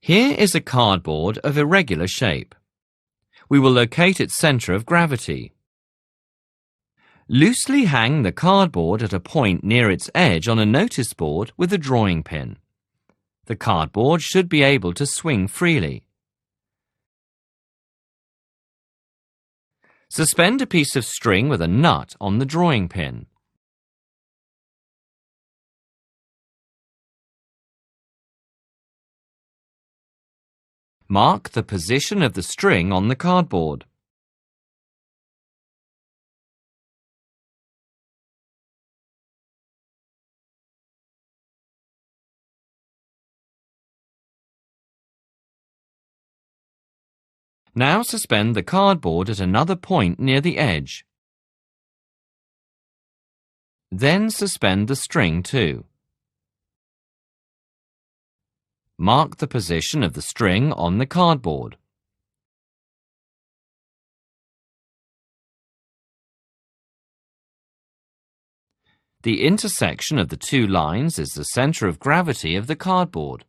Here is a cardboard of irregular shape. We will locate its center of gravity. Loosely hang the cardboard at a point near its edge on a notice board with a drawing pin. The cardboard should be able to swing freely. Suspend a piece of string with a nut on the drawing pin. Mark the position of the string on the cardboard. Now suspend the cardboard at another point near the edge. Then suspend the string too. Mark the position of the string on the cardboard. The intersection of the two lines is the center of gravity of the cardboard.